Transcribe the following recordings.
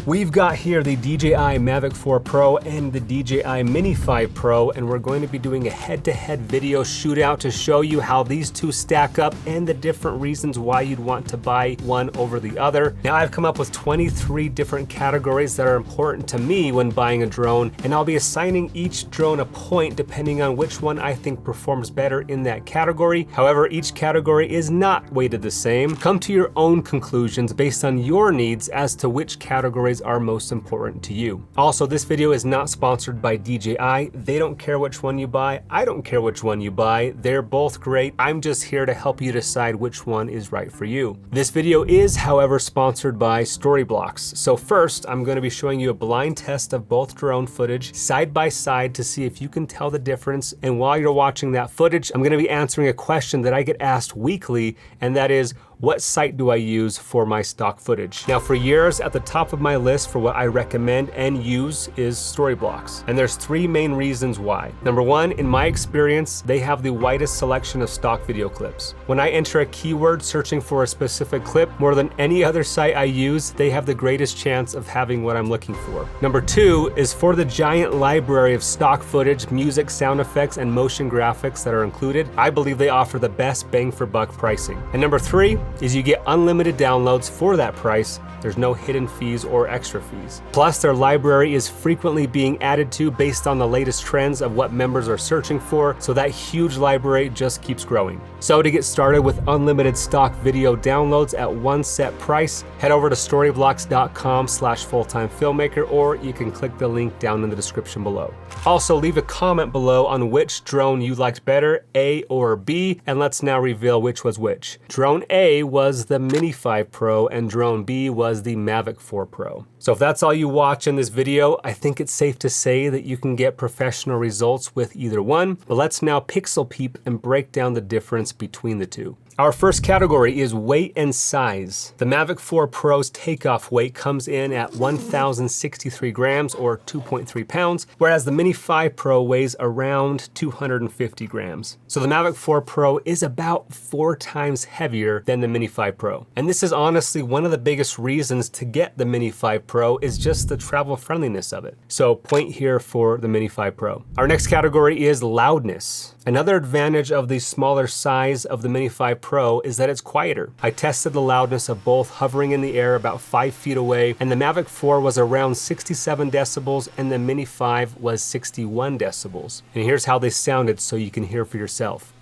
We've got here the DJI Mavic 4 Pro and the DJI Mini 5 Pro, and we're going to be doing a head-to-head video shootout to show you how these two stack up and the different reasons why you'd want to buy one over the other. Now, I've come up with 23 different categories that are important to me when buying a drone, and I'll be assigning each drone a point depending on which one I think performs better in that category. However, each category is not weighted the same. Come to your own conclusions based on your needs as to which categories are most important to you. Also, this video is not sponsored by DJI. They don't care which one you buy. I don't care which one you buy. They're both great. I'm just here to help you decide which one is right for you. This video is, however, sponsored by Storyblocks. So first, I'm going to be showing you a blind test of both drone footage side by side to see if you can tell the difference. And while you're watching that footage, I'm going to be answering a question that I get asked weekly, and that is, what site do I use for my stock footage? Now, for years, at the top of my list for what I recommend and use is Storyblocks. And there's three main reasons why. Number one, in my experience, they have the widest selection of stock video clips. When I enter a keyword searching for a specific clip, more than any other site I use, they have the greatest chance of having what I'm looking for. Number two is for the giant library of stock footage, music, sound effects, and motion graphics that are included. I believe they offer the best bang for buck pricing. And number three is you get unlimited downloads for that price. There's no hidden fees or extra fees. Plus, their library is frequently being added to based on the latest trends of what members are searching for, so that huge library just keeps growing. So to get started with unlimited stock video downloads at one set price, head over to storyblocks.com/fulltimefilmmaker, or you can click the link down in the description below. Also, leave a comment below on which drone you liked better, A or B, and let's now reveal which was which. Drone A was the Mini 5 Pro and drone B was the Mavic 4 Pro. So if that's all you watch in this video, I think it's safe to say that you can get professional results with either one. But let's now pixel peep and break down the difference between the two. Our first category is weight and size. The Mavic 4 Pro's takeoff weight comes in at 1,063 grams or 2.3 pounds, whereas the Mini 5 Pro weighs around 250 grams. So the Mavic 4 Pro is about 4 times heavier than the Mini 5 Pro. And this is honestly one of the biggest reasons to get the Mini 5 Pro is just the travel friendliness of it. So point here for the Mini 5 Pro. Our next category is loudness. Another advantage of the smaller size of the Mini 5 Pro is that it's quieter. I tested the loudness of both hovering in the air about 5 feet away, and the Mavic 4 was around 67 decibels and the Mini 5 was 61 decibels. And here's how they sounded so you can hear for yourself.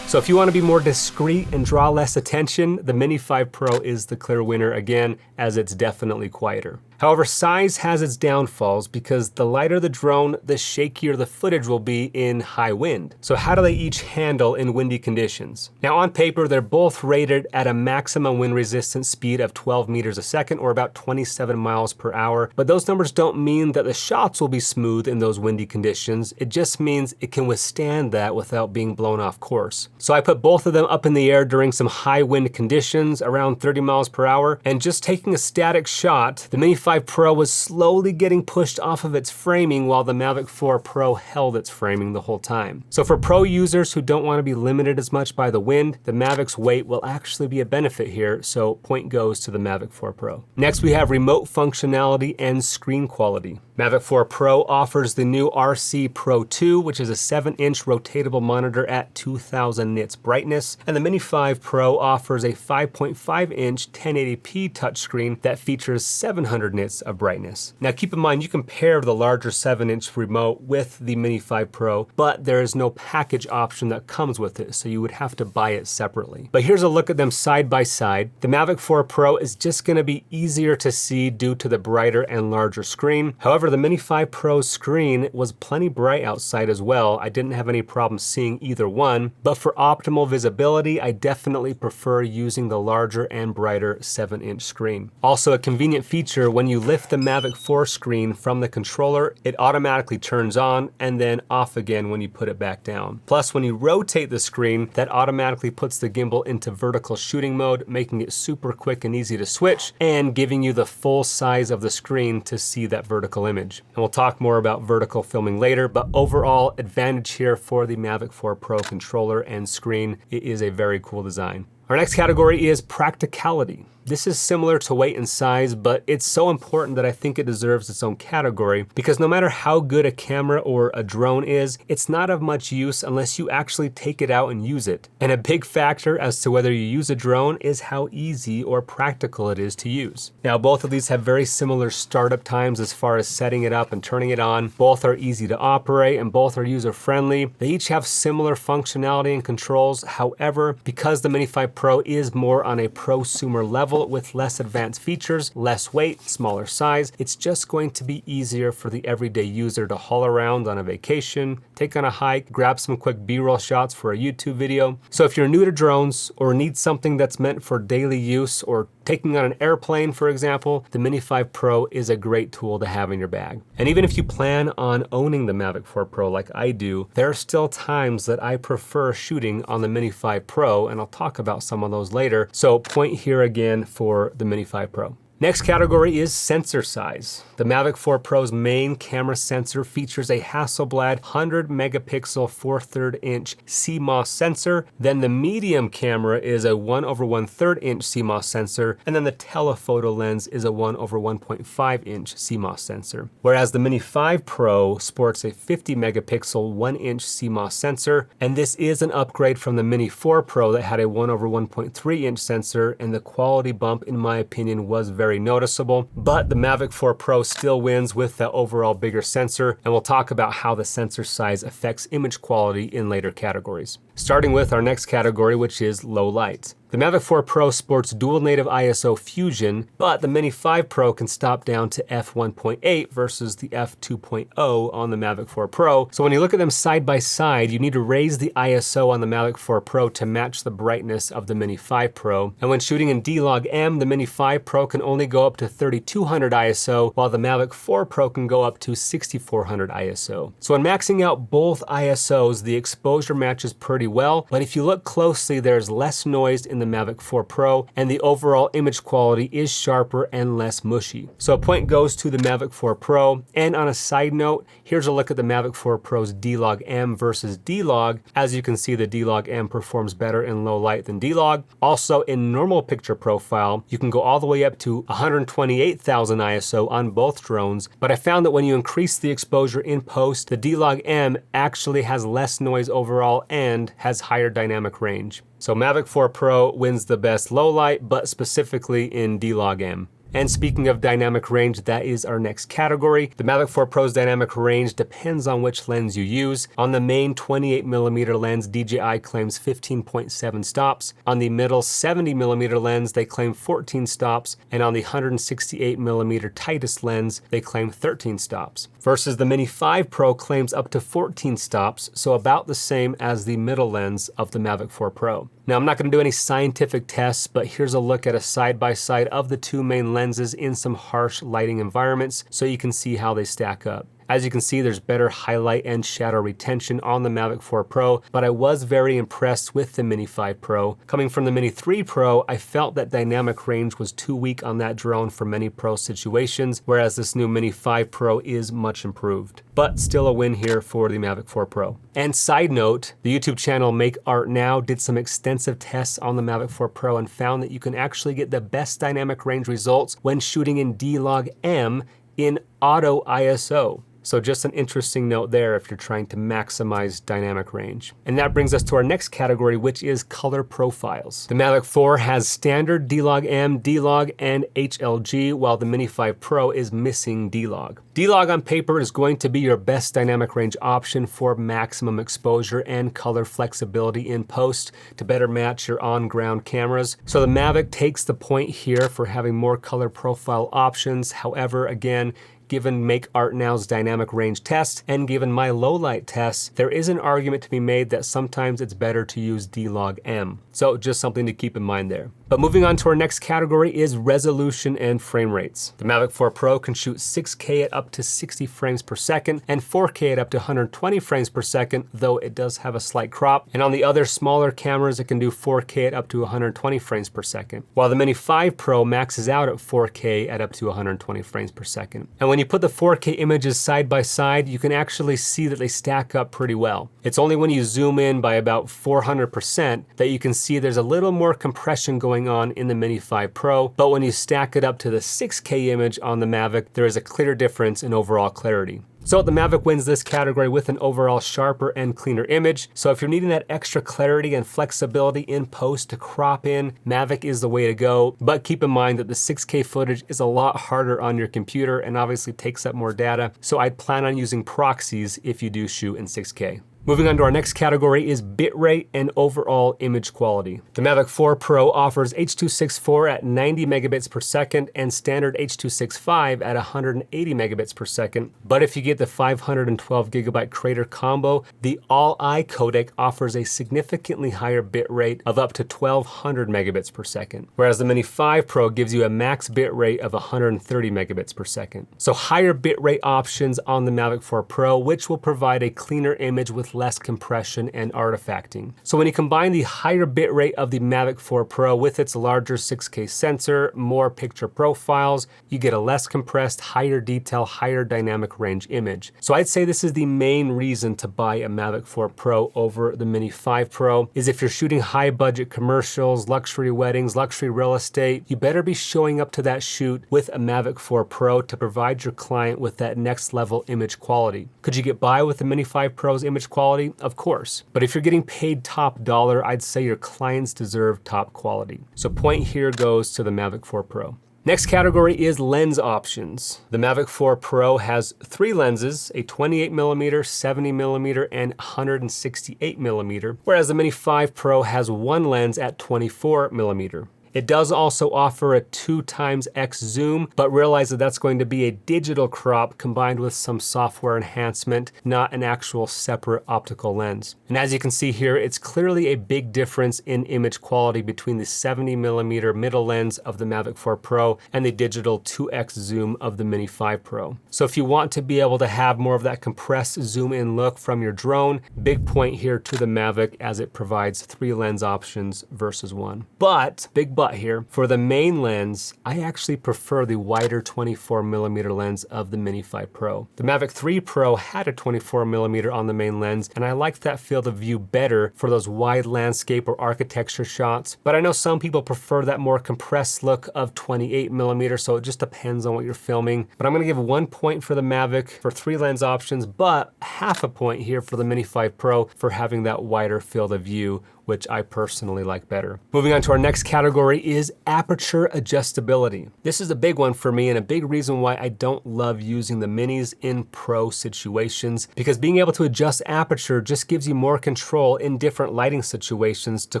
So if you want to be more discreet and draw less attention, the Mini 5 Pro is the clear winner again, as it's definitely quieter. However, size has its downfalls because the lighter the drone, the shakier the footage will be in high wind. So how do they each handle in windy conditions? Now on paper, they're both rated at a maximum wind resistance speed of 12 meters a second or about 27 miles per hour. But those numbers don't mean that the shots will be smooth in those windy conditions. It just means it can withstand that without being blown off course. So I put both of them up in the air during some high wind conditions around 30 miles per hour, and just taking a static shot, the Mini 5 Pro was slowly getting pushed off of its framing while the Mavic 4 Pro held its framing the whole time. So for pro users who don't want to be limited as much by the wind, the Mavic's weight will actually be a benefit here, so point goes to the Mavic 4 Pro. Next, we have remote functionality and screen quality. Mavic 4 Pro offers the new RC Pro 2, which is a 7-inch rotatable monitor at 2000 nits brightness, and the Mini 5 Pro offers a 5.5-inch 1080p touchscreen that features 700 nits of brightness. Now keep in mind, you can pair the larger 7-inch remote with the Mini 5 Pro, but there is no package option that comes with it, so you would have to buy it separately. But here's a look at them side by side. The Mavic 4 Pro is just going to be easier to see due to the brighter and larger screen. However, the Mini 5 Pro's screen was plenty bright outside as well. I didn't have any problem seeing either one, but for optimal visibility, I definitely prefer using the larger and brighter 7-inch screen. Also, a convenient feature when you lift the Mavic 4 screen from the controller, it automatically turns on and then off again when you put it back down. Plus, when you rotate the screen, that automatically puts the gimbal into vertical shooting mode, making it super quick and easy to switch and giving you the full size of the screen to see that vertical image. And we'll talk more about vertical filming later, but overall advantage here for the Mavic 4 Pro controller and screen. It is a very cool design. Our next category is practicality. This is similar to weight and size, but it's so important that I think it deserves its own category because no matter how good a camera or a drone is, it's not of much use unless you actually take it out and use it. And a big factor as to whether you use a drone is how easy or practical it is to use. Now, both of these have very similar startup times as far as setting it up and turning it on. Both are easy to operate and both are user-friendly. They each have similar functionality and controls. However, because the Mini 5 Pro is more on a prosumer level, with less advanced features, less weight, smaller size, it's just going to be easier for the everyday user to haul around on a vacation, take on a hike, grab some quick B-roll shots for a YouTube video. So if you're new to drones or need something that's meant for daily use or taking on an airplane, for example, the Mini 5 Pro is a great tool to have in your bag. And even if you plan on owning the Mavic 4 Pro like I do, there are still times that I prefer shooting on the Mini 5 Pro, and I'll talk about some of those later. So point here again for the Mini 5 Pro. Next category is sensor size. The Mavic 4 Pro's main camera sensor features a Hasselblad 100 megapixel 4/3 inch CMOS sensor. Then the medium camera is a 1/1/3 inch CMOS sensor. And then the telephoto lens is a 1/1.5 inch CMOS sensor. Whereas the Mini 5 Pro sports a 50 megapixel 1 inch CMOS sensor. And this is an upgrade from the Mini 4 Pro that had a 1/1.3 inch sensor, and the quality bump, in my opinion, was very noticeable, but the Mavic 4 Pro still wins with the overall bigger sensor, and we'll talk about how the sensor size affects image quality in later categories. Starting with our next category, which is low light. The Mavic 4 Pro sports dual native ISO fusion, but the Mini 5 Pro can stop down to f1.8 versus the f2.0 on the Mavic 4 Pro. So when you look at them side by side, you need to raise the ISO on the Mavic 4 Pro to match the brightness of the Mini 5 Pro. And when shooting in D-Log-M, the Mini 5 Pro can only go up to 3200 ISO, while the Mavic 4 Pro can go up to 6400 ISO. So when maxing out both ISOs, the exposure matches pretty well, but if you look closely, there's less noise in the Mavic 4 Pro, and the overall image quality is sharper and less mushy. So a point goes to the Mavic 4 Pro. And on a side note, here's a look at the Mavic 4 Pro's D-Log-M versus D-Log. As you can see, the D-Log-M performs better in low light than D-Log. Also, in normal picture profile, you can go all the way up to 128,000 ISO on both drones, but I found that when you increase the exposure in post, the D-Log-M actually has less noise overall and has higher dynamic range. So Mavic 4 Pro wins the best low light, but specifically in D-Log-M. And speaking of dynamic range, that is our next category. The Mavic 4 Pro's dynamic range depends on which lens you use. On the main 28mm lens, DJI claims 15.7 stops. On the middle 70mm lens, they claim 14 stops. And on the 168mm tightest lens, they claim 13 stops. Versus the Mini 5 Pro claims up to 14 stops, so about the same as the middle lens of the Mavic 4 Pro. Now, I'm not going to do any scientific tests, but here's a look at a side-by-side of the two main lenses in some harsh lighting environments so you can see how they stack up. As you can see, there's better highlight and shadow retention on the Mavic 4 Pro, but I was very impressed with the Mini 5 Pro. Coming from the Mini 3 Pro, I felt that dynamic range was too weak on that drone for many pro situations, whereas this new Mini 5 Pro is much improved. But still a win here for the Mavic 4 Pro. And side note, the YouTube channel Make Art Now did some extensive tests on the Mavic 4 Pro and found that you can actually get the best dynamic range results when shooting in D-Log-M in auto ISO. So just an interesting note there if you're trying to maximize dynamic range. And that brings us to our next category, which is color profiles. The Mavic 4 has standard D-Log-M, D-Log, and HLG, while the Mini 5 Pro is missing D-Log. D-Log on paper is going to be your best dynamic range option for maximum exposure and color flexibility in post to better match your on-ground cameras. So the Mavic takes the point here for having more color profile options. However, again, given Make Art Now's dynamic range test and given my low light test, there is an argument to be made that sometimes it's better to use D-Log-M. So just something to keep in mind there. But moving on to our next category is resolution and frame rates. The Mavic 4 Pro can shoot 6K at up to 60 frames per second and 4K at up to 120 frames per second, though it does have a slight crop. And on the other smaller cameras, it can do 4K at up to 120 frames per second, while the Mini 5 Pro maxes out at 4K at up to 120 frames per second. And when you put the 4K images side by side, you can actually see that they stack up pretty well. It's only when you zoom in by about 400% that you can see there's a little more compression going on in the Mini 5 Pro, but when you stack it up to the 6K image on the Mavic, there is a clear difference in overall clarity. So the Mavic wins this category with an overall sharper and cleaner image. So if you're needing that extra clarity and flexibility in post to crop in, Mavic is the way to go. But keep in mind that the 6K footage is a lot harder on your computer and obviously takes up more data. So I'd plan on using proxies if you do shoot in 6K. Moving on to our next category is bitrate and overall image quality. The Mavic 4 Pro offers H.264 at 90 megabits per second and standard H.265 at 180 megabits per second. But if you get the 512 gigabyte Creator combo, the All-I codec offers a significantly higher bitrate of up to 1200 megabits per second, whereas the Mini 5 Pro gives you a max bitrate of 130 megabits per second. So higher bitrate options on the Mavic 4 Pro, which will provide a cleaner image with less compression and artifacting. So when you combine the higher bitrate of the Mavic 4 Pro with its larger 6K sensor, more picture profiles, you get a less compressed, higher detail, higher dynamic range image. So I'd say this is the main reason to buy a Mavic 4 Pro over the Mini 5 Pro, is if you're shooting high budget commercials, luxury weddings, luxury real estate, you better be showing up to that shoot with a Mavic 4 Pro to provide your client with that next level image quality. Could you get by with the Mini 5 Pro's image quality? Of course. But if you're getting paid top dollar, I'd say your clients deserve top quality. So point here goes to the Mavic 4 Pro. Next category is lens options. The Mavic 4 Pro has 3 lenses, a 28mm, 70mm, and 168mm, whereas the Mini 5 Pro has 1 lens at 24mm. It does also offer a 2x zoom, but realize that that's going to be a digital crop combined with some software enhancement, not an actual separate optical lens. And as you can see here, it's clearly a big difference in image quality between the 70mm middle lens of the Mavic 4 Pro and the digital 2x zoom of the Mini 5 Pro. So if you want to be able to have more of that compressed zoom in look from your drone, big point here to the Mavic as it provides 3 lens options versus 1. But, big but here, for the main lens, I actually prefer the wider 24mm lens of the Mini 5 Pro. The Mavic 3 Pro had a 24mm on the main lens, and I liked that field of view better for those wide landscape or architecture shots. But I know some people prefer that more compressed look of 28mm, so it just depends on what you're filming. But I'm gonna give 1 point for the Mavic for 3 lens options, but half a point here for the Mini 5 Pro for having that wider field of view, which I personally like better. Moving on to our next category is aperture adjustability. This is a big one for me and a big reason why I don't love using the minis in pro situations, because being able to adjust aperture just gives you more control in different lighting situations to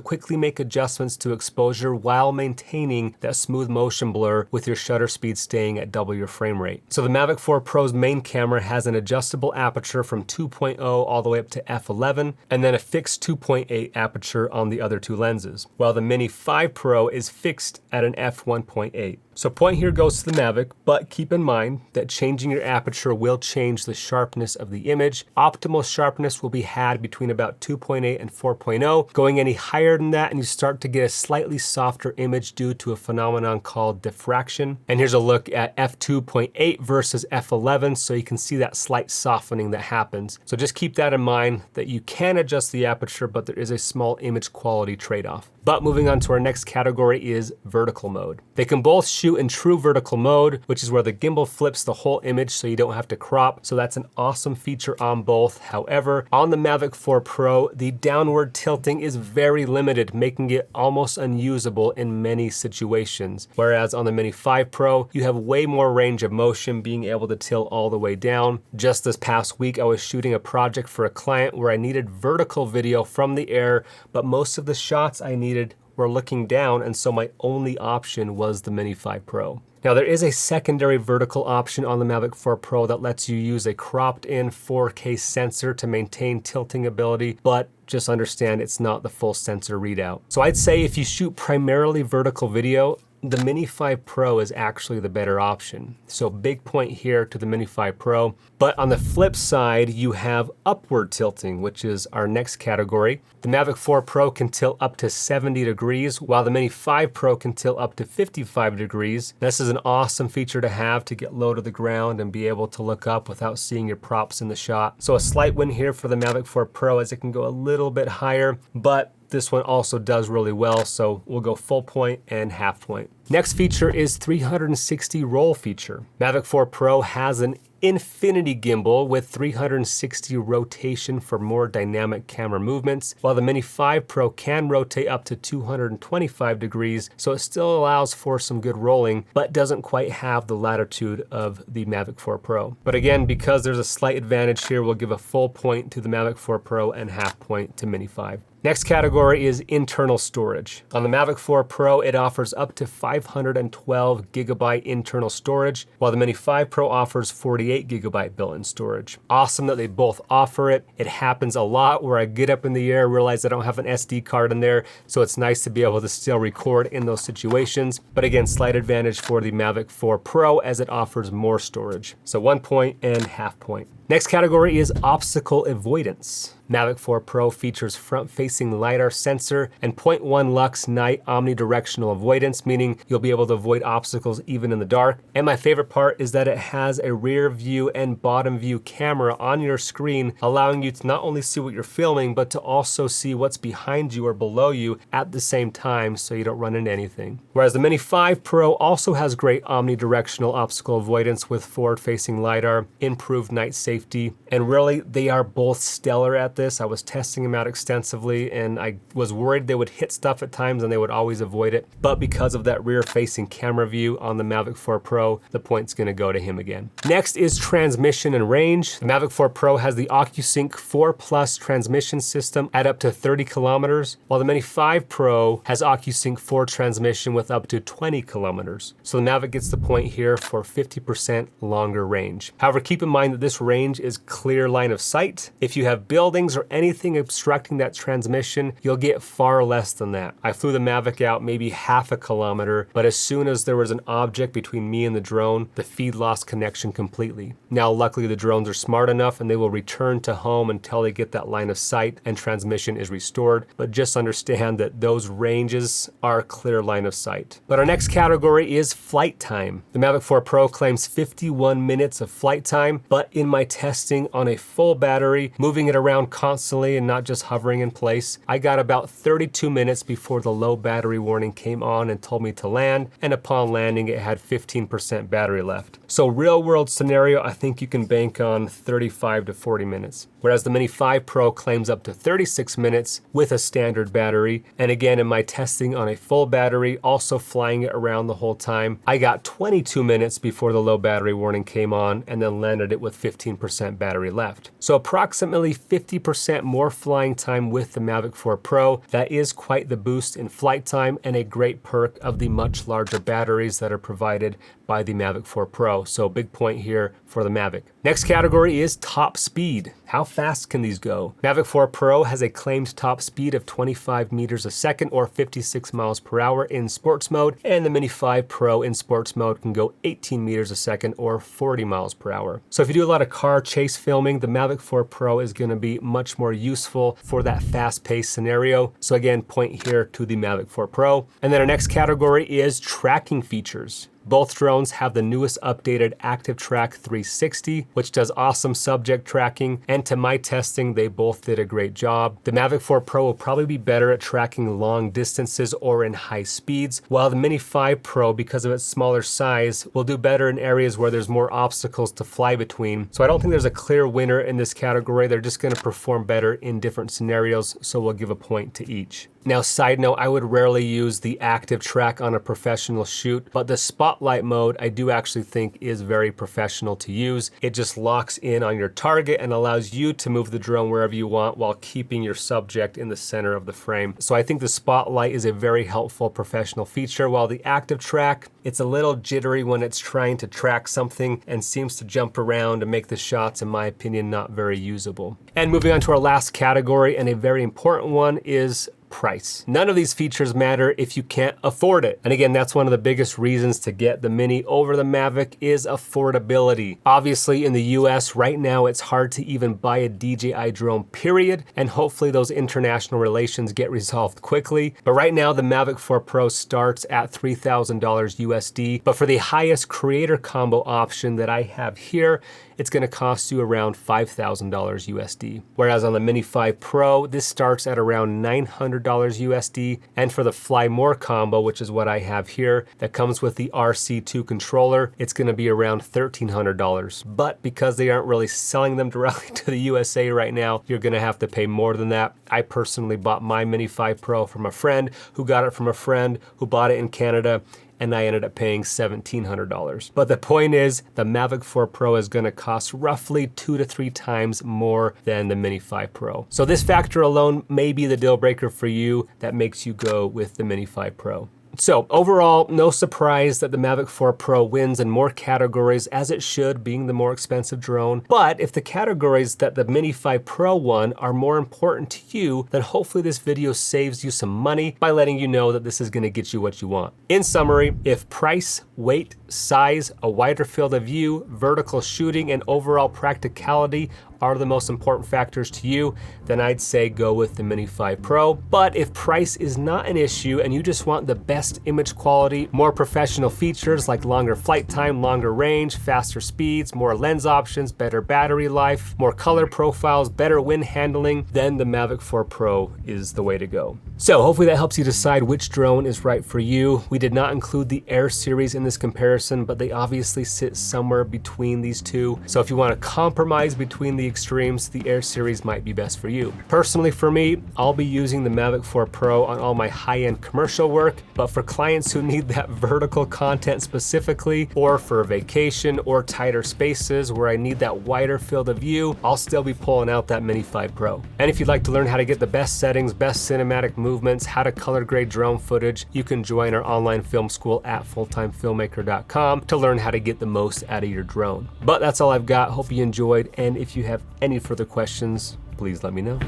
quickly make adjustments to exposure while maintaining that smooth motion blur with your shutter speed staying at double your frame rate. So the Mavic 4 Pro's main camera has an adjustable aperture from 2.0 all the way up to f11, and then a fixed 2.8 aperture on the other 2 lenses, while the Mini 5 Pro is fixed at an f1.8. So point here goes to the Mavic, but keep in mind that changing your aperture will change the sharpness of the image. Optimal sharpness will be had between about 2.8 and 4.0. Going any higher than that and you start to get a slightly softer image due to a phenomenon called diffraction. And here's a look at f2.8 versus f11, so you can see that slight softening that happens. So just keep that in mind, that you can adjust the aperture, but there is a small image quality trade-off. But moving on to our next category is vertical mode. They can both shoot in true vertical mode, which is where the gimbal flips the whole image so you don't have to crop. So that's an awesome feature on both. However, on the Mavic 4 Pro, the downward tilting is very limited, making it almost unusable in many situations. Whereas on the Mini 5 Pro, you have way more range of motion, being able to tilt all the way down. Just this past week, I was shooting a project for a client where I needed vertical video from the air, but most of the shots I needed were looking down, and so my only option was the Mini 5 Pro. Now there is a secondary vertical option on the Mavic 4 Pro that lets you use a cropped in 4K sensor to maintain tilting ability, but just understand it's not the full sensor readout. So I'd say if you shoot primarily vertical video, the Mini 5 Pro is actually the better option. So big point here to the Mini 5 Pro. But on the flip side, you have upward tilting, which is our next category. The Mavic 4 Pro can tilt up to 70 degrees, while the Mini 5 Pro can tilt up to 55 degrees. This is an awesome feature to have to get low to the ground and be able to look up without seeing your props in the shot. So a slight win here for the Mavic 4 Pro as it can go a little bit higher, but this one also does really well, so we'll go full point and half point. Next feature is 360 roll feature. Mavic 4 Pro has an infinity gimbal with 360 rotation for more dynamic camera movements, while the Mini 5 Pro can rotate up to 225 degrees, so it still allows for some good rolling, but doesn't quite have the latitude of the Mavic 4 Pro. But again, because there's a slight advantage here, we'll give a full point to the Mavic 4 Pro and half point to Mini 5. Next category is internal storage. On the Mavic 4 Pro, it offers up to 512 gigabyte internal storage, while the Mini 5 Pro offers 48 gigabyte built-in storage. Awesome that they both offer it. It happens a lot where I get up in the air, realize I don't have an SD card in there, so it's nice to be able to still record in those situations. But again, slight advantage for the Mavic 4 Pro as it offers more storage. So 1 point and half point. Next category is obstacle avoidance. Mavic 4 Pro features front-facing LiDAR sensor and 0.1 lux night omnidirectional avoidance, meaning you'll be able to avoid obstacles even in the dark. And my favorite part is that it has a rear view and bottom view camera on your screen, allowing you to not only see what you're filming, but to also see what's behind you or below you at the same time so you don't run into anything. Whereas the Mini 5 Pro also has great omnidirectional obstacle avoidance with forward-facing LiDAR, improved night safety, and really they are both stellar at this. I was testing them out extensively and I was worried they would hit stuff at times and they would always avoid it. But because of that rear facing camera view on the Mavic 4 Pro, the point's gonna go to him again. Next is transmission and range. The Mavic 4 Pro has the OcuSync 4 Plus transmission system at up to 30 kilometers, while the Mini 5 Pro has OcuSync 4 transmission with up to 20 kilometers. So the Mavic gets the point here for 50% longer range. However, keep in mind that this range is clear line of sight. If you have buildings or anything obstructing that transmission, you'll get far less than that. I flew the Mavic out maybe half a kilometer, but as soon as there was an object between me and the drone, the feed lost connection completely. Now, luckily the drones are smart enough and they will return to home until they get that line of sight and transmission is restored, but just understand that those ranges are clear line of sight. But our next category is flight time. The Mavic 4 Pro claims 51 minutes of flight time, but in my testing on a full battery, moving it around constantly and not just hovering in place, I got about 32 minutes before the low battery warning came on and told me to land, and upon landing it had 15% battery left. So real world scenario, I think you can bank on 35 to 40 minutes. Whereas the Mini 5 Pro claims up to 36 minutes with a standard battery. And again, in my testing on a full battery, also flying it around the whole time, I got 22 minutes before the low battery warning came on and then landed it with 15% battery left. So approximately 50% more flying time with the Mavic 4 Pro. That is quite the boost in flight time and a great perk of the much larger batteries that are provided by the Mavic 4 Pro. So big point here for the Mavic. Next category is top speed. How fast can these go? Mavic 4 Pro has a claimed top speed of 25 meters a second or 56 miles per hour in sports mode, and the Mini 5 Pro in sports mode can go 18 meters a second or 40 miles per hour. So if you do a lot of car chase filming, the Mavic 4 Pro is gonna be much more useful for that fast-paced scenario. So again, point here to the Mavic 4 Pro. And then our next category is tracking features. Both drones have the newest updated Active Track 360, which does awesome subject tracking, and to my testing, they both did a great job. The Mavic 4 Pro will probably be better at tracking long distances or in high speeds, while the Mini 5 Pro, because of its smaller size, will do better in areas where there's more obstacles to fly between. So I don't think there's a clear winner in this category. They're just gonna perform better in different scenarios, so we'll give a point to each. Now, side note, I would rarely use the active track on a professional shoot, but the spotlight spotlight mode, I do actually think is very professional to use. It just locks in on your target and allows you to move the drone wherever you want while keeping your subject in the center of the frame. So I think the spotlight is a very helpful professional feature, while the active track, it's a little jittery when it's trying to track something and seems to jump around and make the shots, in my opinion, not very usable. And moving on to our last category, and a very important one, is price. None of these features matter if you can't afford it. And again, that's one of the biggest reasons to get the Mini over the Mavic is affordability. Obviously in the US right now, it's hard to even buy a DJI drone, period. And hopefully those international relations get resolved quickly. But right now the Mavic 4 Pro starts at $3,000 USD. But for the highest creator combo option that I have here, it's gonna cost you around $5,000 USD. Whereas on the Mini 5 Pro, this starts at around $900 USD. And for the Fly More combo, which is what I have here, that comes with the RC2 controller, it's gonna be around $1,300. But because they aren't really selling them directly to the USA right now, you're gonna have to pay more than that. I personally bought my Mini 5 Pro from a friend who got it from a friend who bought it in Canada, and I ended up paying $1,700. But the point is, the Mavic 4 Pro is gonna cost roughly 2 to 3 times more than the Mini 5 Pro. So this factor alone may be the deal breaker for you that makes you go with the Mini 5 Pro. So overall, no surprise that the Mavic 4 Pro wins in more categories, as it should, being the more expensive drone. But if the categories that the Mini 5 Pro won are more important to you, then hopefully this video saves you some money by letting you know that this is gonna get you what you want. In summary, if price, weight, size, a wider field of view, vertical shooting, and overall practicality are the most important factors to you, then I'd say go with the Mini 5 Pro. But if price is not an issue and you just want the best image quality, more professional features like longer flight time, longer range, faster speeds, more lens options, better battery life, more color profiles, better wind handling, then the Mavic 4 Pro is the way to go. So hopefully that helps you decide which drone is right for you. We did not include the Air series in this comparison, but they obviously sit somewhere between these two. So if you want to compromise between the extremes, the Air series might be best for you. Personally for me, I'll be using the Mavic 4 Pro on all my high-end commercial work, but for clients who need that vertical content specifically, or for vacation or tighter spaces where I need that wider field of view, I'll still be pulling out that Mini 5 Pro. And if you'd like to learn how to get the best settings, best cinematic movements, how to color grade drone footage, you can join our online film school at fulltimefilmmaker.com to learn how to get the most out of your drone. But that's all I've got. Hope you enjoyed, and if you have any further questions, please let me know.